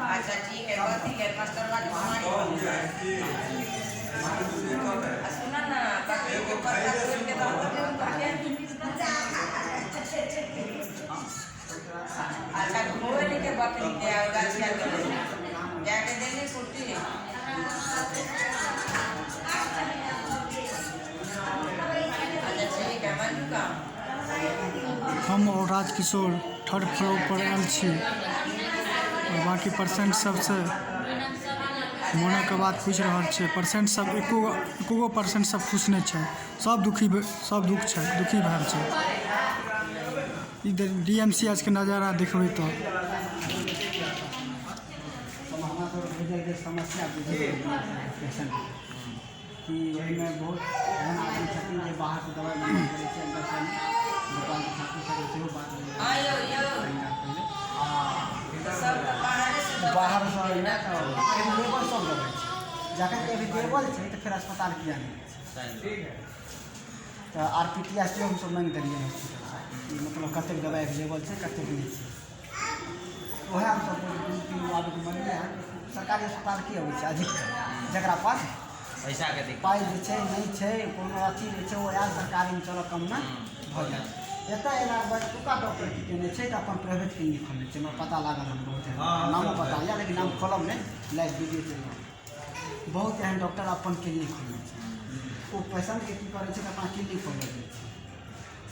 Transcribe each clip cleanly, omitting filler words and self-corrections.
अच्छा ठीक है, कथी है मास्टरवा के सुना ना बकरी के पत्ता तोड़ के दांत में काटे। अच्छा घोल के बकरी के गाछिया के जाके देनी कुर्ती। अच्छा ठीक है मन का हम और राजकिशोर थर्ड फ्लोर पर आयल छी और बाकी पर्सेंट सबसे मोना के बात पूछ रहा है। पर्सेंट सब एको पर्सेंट सब खुश नहीं है, सब दुखी, सब दुख है, दुखी भैल है। इधर DMCH के नज़ारा देखबे तो समस्या पेशेंट कि ओहिमे बहुत एहन आदमी छथिन जे बाहर से दवाई नहीं करै छै, दुकान के छात्र सब सेहो बात बाहर से लेबर सब लगै छै, जखन कि अवेलेबल छै तो फिर अस्पताल किया नहीं छै। तो RPTS हम सब मांग देलिए हॉस्पिटल से, मतलब कतेक दवाई अवेलेबल छै कतेक नहीं छै। वह हम सब 2-3 आदमी मांगलिए हैं। सरकारी अस्पताल की होइ छै अधिकतर जकरा पास पैसा के पाई जे छै नहीं छै, कोनो अथी नहीं छै, वो आयल सरकारी में चलो कम में भऽ जाए। एतऽ एला बड़का डॉक्टर की केने छै तो अपन प्राइवेट क्लिनिक खोलने छै, हमरा पता लागल हम बहुत नामो पता यऽ, लेकिन नाम खोलब नहीं, लाइव वीडियो चलि रहल बहुत एहन डॉक्टर अपन क्लिनिक खोलने छै। वो पेशेंट के की करे छै कि अपना क्लिनिक खोल दै छै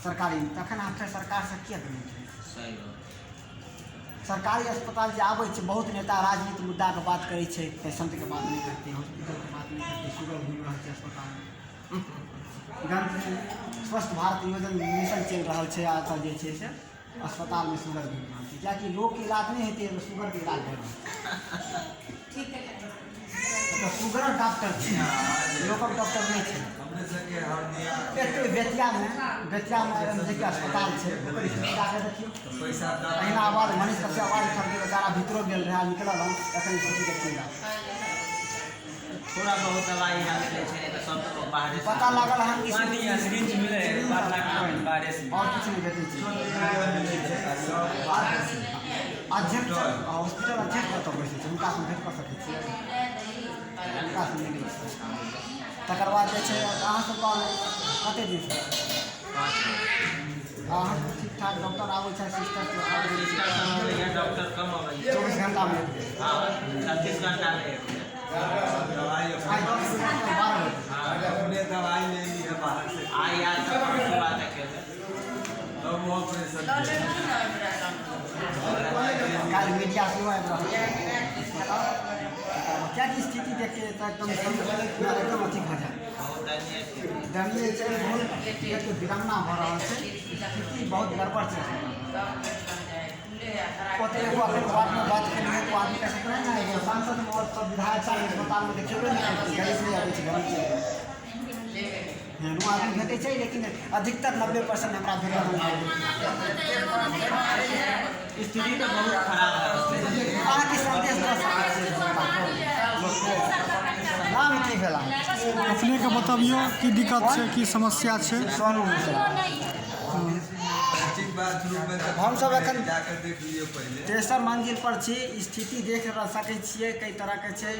सरकारी में, तखन हम सरकार से किया देने छै। सरकारी अस्पताल जे आबै छै बहुत नेता राजनीति मुद्दा के बात करै छै, पेशेंट के बात नहीं करते, हॉस्पिटल के बात नहीं करते, शुगर घूम रहा है अस्पताल में। स्वस्थ भारत योजना मिशन चल रहा है, आता जे छै से अस्पताल में शुगर घूम रहा है, कियाकि लोग के इलाज नहीं होते तो शुगर के इलाज हो रहा है। तो शुगर डॉक्टर लोकल डॉक्टर नहीं है। बेतिया में अस्पताल है, देखियो अहिना आवाज मनीष सबसे आवाज उठा के बेचारा भीतरो गेल रहा, निकल हम एखन स्थिति देखिएगा। थोड़ा बहुत दवाई यहाँ मिले छै तो सब तो बाहर पता लागल हम कि सिरिंज मिले 5 लाख बाहर से और कुछ नहीं भेटै छै। अध्यक्ष हॉस्पिटल अध्यक्ष कतऽ बैसै छै, हुनका से भेट कऽ सकै छियै, हुनका से मिलै छै। तकर बाद जे छै अहाँ सबके कतेक दिन से अहाँ ठीक ठाक डॉक्टर आबै छै, सिस्टर डॉक्टर कम आबै 24 घंटा में। हाँ 36 घंटा में दवाई 10 से 12 अपने दवाई ले ली है बाहर से, आई आज तक बात है तो वो ऑपरेशन कल मीडिया से आबि रहल क्या की स्थिति देख के एकदम अथी भऽ जाए, दयनीय छै, बहुत विडम्बना भऽ रहल छै, स्थिति बहुत गड़बड़ छै। ओतऽ एगो अपन वार्ड में बात केलिए तो आदमी कह सकते हैं ना एगो सांसद और सब विधायक सब अस्पताल में देखेबे नहीं करते, गरीब नहीं आबै छै, गरीब एहनो आदमी भेटै छै, लेकिन अधिकतर 90% हमरा भेटल स्थिति तो बहुत खराब है। अहाँके संदेश दऽ सकै छियै नाम की भेला अपने के बताबियो की दिक्कत है, की समस्या है। सोनू मिश्रा। हम सब एखन जाकर देख लियो पहले, तेसर मंजिल पर छी, स्थिति देख सकै छियै कई तरह के छै।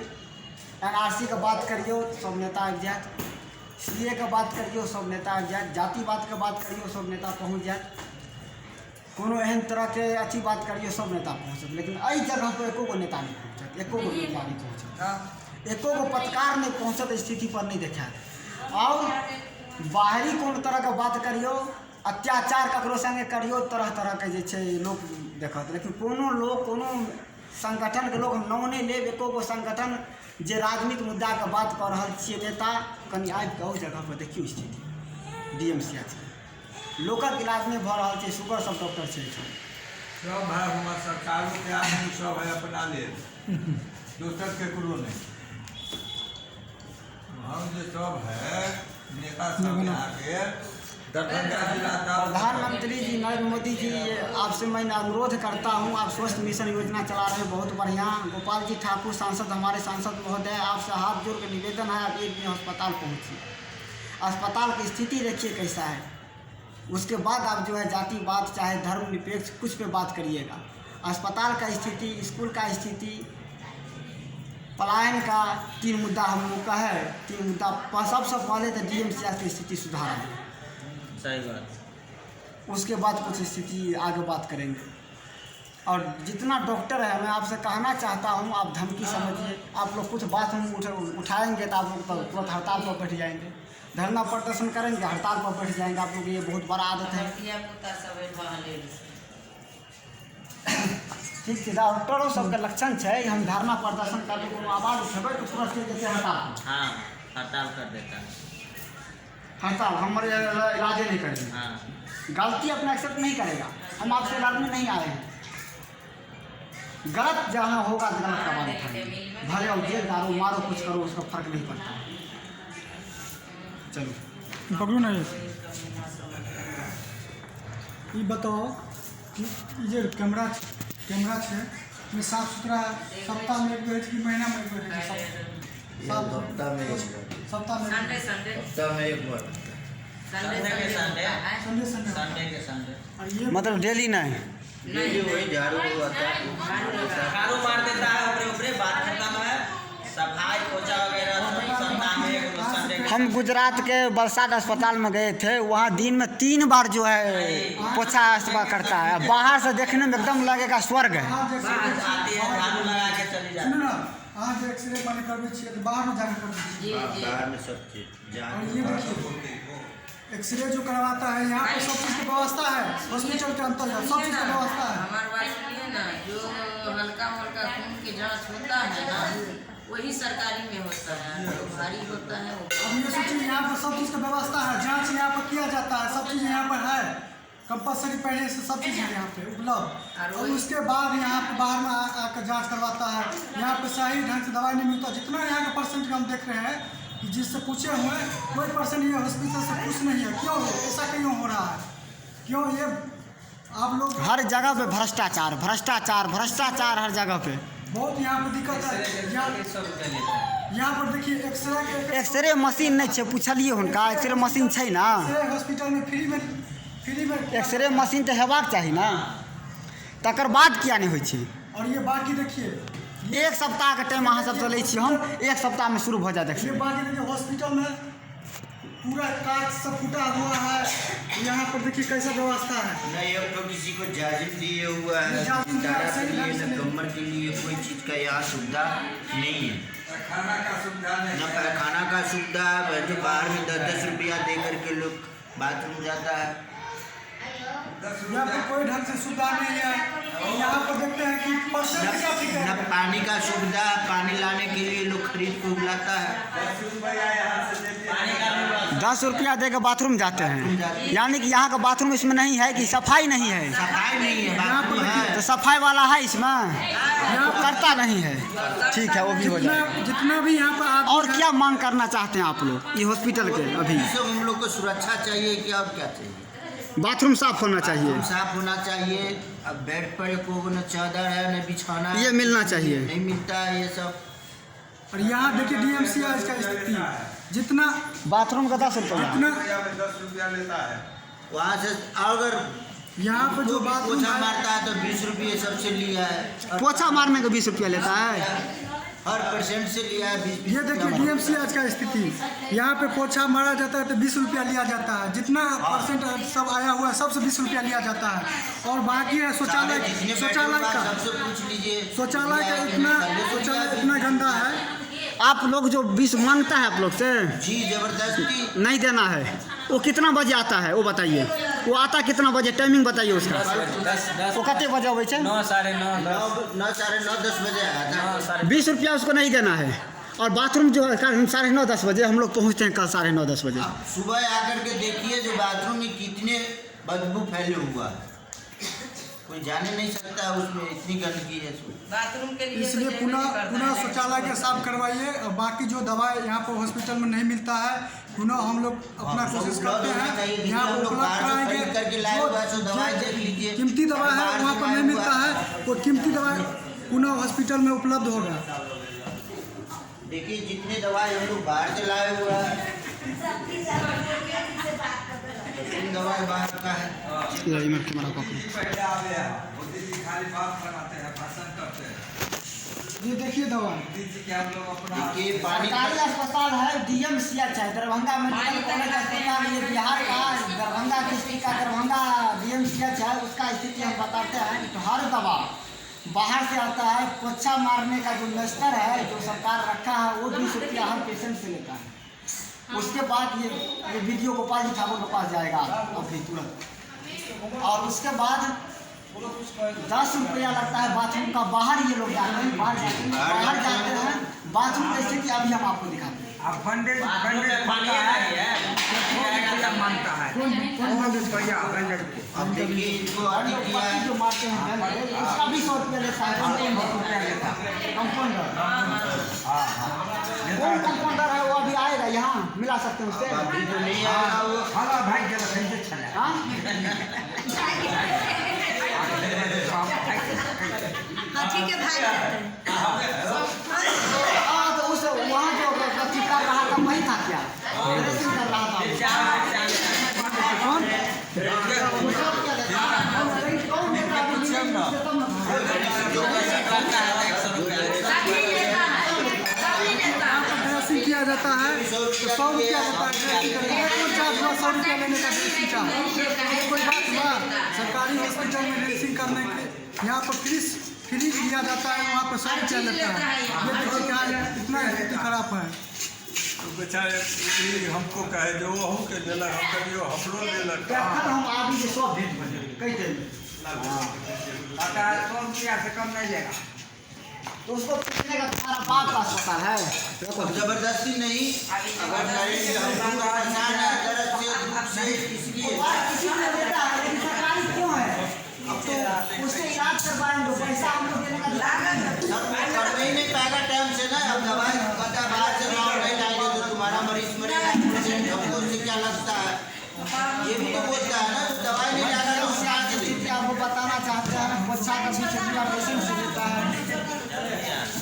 NRC के बात करियो सब नेता आबि जायत, CA के बात करियो सब नेता आबि जायत, जातिवाद के बात करियो सब नेता पहुँच जायत, कोनो एहन तरह के अथी बात करियो सब नेता पहुँचत, लेकिन एहि जगह पर एको गो नेता नहीं पहुँचत, एको गो नेता नहीं पहुँचत, एको गो पत्रकार नहीं पहुँचत, स्थिति पर नहीं देखायत। और बाहरी कोनो तरह के बात करियो, अत्याचार ककरो संगे करियो, तरह तरह के जे छै लोक देखत, लेकिन कोनो लोग कोनो संगठन के लोग हम नाम नहीं लेब, एको गो संगठन जे राजनीतिक मुद्दा के बात कऽ रहल छियै नेता, कनि आबि कऽ ओहि जगह पर देखियो स्थिति DMCH के लोकल इलाज नहीं भऽ रहल छै, शुगर सब डॉक्टर छै सब है हमारे सरकारों के आदमी सब है अपना ले, दोसर केकरो नहीं। हम जो सब है नेता सब आके दरभंगा जिला का प्रधानमंत्री जी नरेंद्र मोदी जी, आपसे मैं अनुरोध करता हूं, आप स्वस्थ मिशन योजना चला रहे हैं, बहुत बढ़िया। गोपाल जी ठाकुर सांसद, हमारे सांसद महोदय, आपसे हाथ जोड़ के निवेदन है, आप एक दिन अस्पताल पहुंचिए, अस्पताल की स्थिति देखिए कैसा है, उसके बाद आप जो है जातिवाद चाहे धर्म निरपेक्ष कुछ पे बात करिएगा। अस्पताल का स्थिति, स्कूल का स्थिति, पलायन का 3 मुद्दा हम लोग का है। 3 मुद्दा, सबसे पहले तो DMCH की स्थिति सुधार है, सही बात। उसके बाद कुछ स्थिति आगे बात करेंगे। और जितना डॉक्टर है, मैं आपसे कहना चाहता हूँ, आप धमकी समझिए, आप लोग कुछ बात हम उठाएंगे तो आप लोग तो तुरंत हड़ताल पर बैठ जाएंगे, धरना प्रदर्शन करेंगे, हड़ताल पर बैठ जाएंगे। आप लोग ये बहुत बड़ा आदत है। ठीक छै, डॉक्टरों सबके लक्षण है, हम धरना प्रदर्शन करके कोनो आवाज उठेबै तो तुरंत चल जेतै हड़ताल। हाँ, हड़ताल कर देता है। हड़ताल हमारे इलाज नहीं करेंगे। हाँ, गलती अपना एक्सेप्ट नहीं करेगा, हम आपसे लड़ने नहीं आए हैं। गलत जहाँ होगा गलत का बात उठाएंगे, भले और जेल डालो, मारो, कुछ करो, उसका फर्क नहीं पड़ता। चलो पकड़ू ना ये बताओ कि ये कैमरा है, ये साफ सुथरा सप्ताह में एक बेर कि महीना में एक बेर है? सप्ताह में एक सप्ताह में संडे संडे सप्ताह में एक बार संडे के संडे संडे संडे संडे के संडे और ये मतलब डेली नहीं। डेली वही झाड़ू आता है। झाड़ू मार देता है, ऊपरे ऊपरे बात खत्म है। सफाई पोछा वगैरह सब सप्ताह में एक संडे के। हम गुजरात के बरसात अस्पताल में गए थे, वहाँ दिन में 3 बार जो है पोछा सफाई करता है। बाहर से देखने में एकदम लगेगा स्वर्ग है। बात आती है, झाड़ू लगा के चली जाती सुनो है। ना, अहाँ जो एक्सरे माने करबे छियै तो बाहर में जाके करबे छियै। बाहर में सब चीज और ये देखिए एक्सरे जो करवाता है, यहाँ पे सब चीज़ की व्यवस्था है, हॉस्पिटल के अंतर्गत सब चीज़ की व्यवस्था है। हमारे बात सुनिए ना, जो हल्का हल्का खून की जांच होता है ना, वही सरकारी में होता है, जो भारी होता है वो। अब ये सोचिए यहाँ पर सब चीज़ की व्यवस्था है, जांच यहाँ पर किया जाता है, सब चीज़ यहाँ पर है, कंपलसरी पहले से सब चीज़ है यहाँ पे उपलब्ध। और उसके बाद यहाँ पे बाहर में आकर जांच करवाता है। यहाँ पे सही ढंग से दवाई नहीं मिलता। जितना यहाँ का परसेंट हम देख रहे हैं कि जिससे पूछे हुए कोई परसेंट ये हॉस्पिटल से खुश नहीं है। क्यों ऐसा क्यों हो रहा है? क्यों ये आप लोग हर जगह पे भ्रष्टाचार भ्रष्टाचार भ्रष्टाचार हर जगह पे। बहुत यहाँ पे दिक्कत है। 150 रुपये लेता है। यहाँ पर देखिए एक्सरे के एक्सरे मशीन नहीं है, पूछलिए हुनका, एक्सरे मशीन है ना? एक्सरे हॉस्पिटल में फ्री में एक्सरे मशीन तो हेबाक चाही ना, तकर बाद किया नहीं होइ छै? और ये बाकी देखिए 1 सप्ताह के टाइम अहाँ सब चलै छी, हम 1 सप्ताह में शुरू हो जाए। ये देखिए बाकी देखिए हॉस्पिटल में पूरा कांच सब फूटा हुआ है। यहाँ पर देखिए कैसा व्यवस्था है। न ये तो किसी को जाजिम दिए हुआ है, न दारा के लिए, न कमर के लिए कोई चीज़ का यहाँ सुविधा नहीं है। खाना का सुविधा नहीं न पैखाना का सुविधा है, जो बाहर में 10-10 रुपया दे करके लोग बाथरूम जाता है। यहाँ पर कोई ढंग से सुविधा नहीं है। यहाँ पर देखते हैं कि परसेंट क्या ठीक न है। पानी का सुविधा, पानी लाने के लिए लोग खरीद को बुलाता है। 10 रुपया दे के बाथरूम जाते हैं, यानी कि यहाँ का बाथरूम इसमें नहीं है कि सफाई नहीं है? सफाई नहीं है, बाथरूम है। तो सफाई वाला है इसमें, करता नहीं है। ठीक है, वो भी हो जाए। जितना भी यहाँ पर और क्या मांग करना चाहते हैं आप लोग ये हॉस्पिटल के? अभी सब हम लोग को सुरक्षा चाहिए कि अब क्या चाहिए? बाथरूम साफ होना चाहिए, बाथरूम साफ होना चाहिए। अब बेड पर को न चादर है न बिछाना है, ये मिलना चाहिए। नहीं मिलता है ये सब। और यहाँ देखिए DMCH का स्थिति, जितना बाथरूम का 10 रुपया, जितना 10 रुपया लेता है। वहाँ से अगर यहाँ पर जो बाथरूम पोछा है, मारता है तो 20 रुपये सबसे लिया है। पोछा मारने का 20 रुपया लेता है। हर पेशेंट से लिया है 20। ये देखिए DMCH का स्थिति। यहाँ पे पोछा मारा जाता है तो 20 रुपया लिया जाता है। जितना परसेंट सब आया हुआ है सबसे 20 रुपया लिया जाता है। और बाकी है शौचालय का, सबसे पूछ लीजिए। शौचालय का इतना गंदा है। आप लोग जो 20 मांगता है आप लोग से, जी जबरदस्ती नहीं देना है। वो कितना बजे आता है वो बताइए? वो आता कितना बजे, टाइमिंग बताइए उसका। 10 वो कितने बजे अबै छै? 9 साढ़े 9 9 साढ़े 9 10 बजे आया था। 20 रुपया उसको नहीं देना है। और बाथरूम जो है 9:30 10 बजे हम लोग पहुँचते हैं, कल 9:30 10 बजे। आप सुबह आकर के देखिए जो बाथरूम में कितने बदबू फैले हुआ है। कोई जाने नहीं सकता उसमें, इतनी गंदगी है उसमें। बाथरूम के लिए इसलिए तो पुनः करना पुनः है। शौचालय के साफ करवाइए। और बाकी जो दवाई यहाँ पर हॉस्पिटल में नहीं मिलता है, पुनः हम लोग अपना हाँ, कोशिश उपलब्ध करते होना हैं चाहिए। देखिए, यहाँ हम पर लोग उपलब्ध बाहर से कराएंगे। खरीद करके लाए हुए हैं, तो दवाई देख लीजिए। कीमती दवा है बाहर से वहाँ पर लाए नहीं हुआ मिलता है, वो कीमती दवाई पुनः हॉस्पिटल में उपलब्ध होगा। देखिए जितने दवाई हम लोग बाहर से लाए हुए हैं, लेकिन दवाई बाहर का है। पहले आ गया, मोदी जी खाली बात बनाते हैं, भाषण करते हैं। ये देखिए दवा, मोदी जी के हम लोग अपना देखिए पानी सरकारी अस्पताल है, DMCH है, दरभंगा मेडिकल कॉलेज अस्पताल, ये बिहार का दरभंगा डिस्ट्रिक्ट का दरभंगा DMCH है। उसका स्थिति हम बताते हैं कि हर दवा बाहर से आता है। पोछा मारने का जो नस्तर है जो सरकार रखा है वो 20 रुपया हर पेशेंट से लेता है। उसके बाद ये वीडियो गोपाल जी ठाकुर के पास जाएगा अभी तुरंत। और उसके बाद 10 रुपया लगता है बाथरूम का। बाहर ये लोग जाते हैं, बाहर जाते हैं। बाथरूम की स्थिति अभी हम आपको दिखाते हैं। अब बंडेज पानी मानता है, कौन बंडेज भैया बंडेज को अब देखिए इनको अभी किया पट्टी है। जो मारते हैं बैंडेज, उसका भी 100 रुपया लेता है कंपाउंडर। कौन कंपाउंडर है वो अभी आएगा यहाँ, मिला सकते हैं उससे। अभी तो नहीं आया वो। हाला भाई जरा कैसे चले हाँ? ठीक है भाई हाँ, तो उस वहाँ जो कच्ची कर रहा था वही था क्या? ड्रेसिंग कर रहा था। कौन? उसका क्या लेता है? कौन लेता है? अभी नहीं पूछते तब ना। ड्रेसिंग किया जाता है तो 100 रुपया होता है ड्रेसिंग करने का। कौन चार्ज हुआ 100 रुपया लेने का ड्रेसिंग चार्ज? कोई बात हुआ? सरकारी हॉस्पिटल में ड्रेसिंग करने के यहाँ पर फ्री लिया जाता है, वहाँ पर 100 रुपया लेता है। ये देखिए क्या इतना स्थिति खराब है। तो बेचारे ये हमको कहे जो वहू के लेलक, हम कहियो हमरो लेलक। देखल हम आदमी के 100 भेज बजे कई दिन। 100 रुपया से कम नहीं लेगा। तो उसको पूछने का तुम्हारा बाप का अस्पताल है? अब जबरदस्ती नहीं, अगर मरीज हमको परेशान है दर्द से दुख से, इसलिए और किसी ने देता है लेकिन सरकारी क्यों है? अब तो उससे इलाज करवाएंगे, पैसा हमको देने का सब कर ही नहीं पाएगा टाइम से ना। अब दवाई पता बाहर से लाओ नहीं लाएंगे तो तुम्हारा मरीज मरेगा। हमको उससे क्या लगता है, ये भी तो बोलता है ना, दवाई नहीं लाएगा तो हम कहाँ से देंगे? आपको बताना चाहते हैं बच्चा का 20 रुपया पेशेंट से लेता है।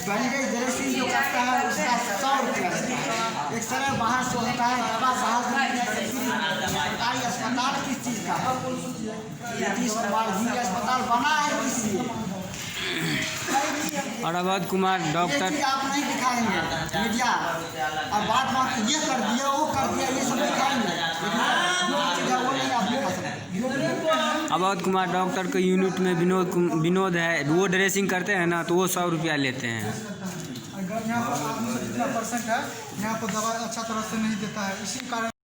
बैंडेज ड्रेसिंग जो करता है उसका 100 रुपया लेता है। एक्सरे बाहर से होता है, दवा बाहर से मिलता है। सरकारी अस्पताल किस चीज़ का है? नीतीश कुमार जी अस्पताल बना है किस लिए? और अवध कुमार ये डॉक्टर चीज़ आप नहीं दिखाएंगे मीडिया, और बात ये कर दिया वो कर दिया ये सब दिखाएंगे, लेकिन जो चीज़ है वो नहीं आप दिखा सकते। अवध कुमार डॉक्टर के यूनिट में विनोद है, वो ड्रेसिंग करते हैं ना तो वो 100 रुपया लेते हैं। अगर यहाँ पर आदमी जितना % है यहाँ पर दवा अच्छा तरह से नहीं देता है, इसी कारण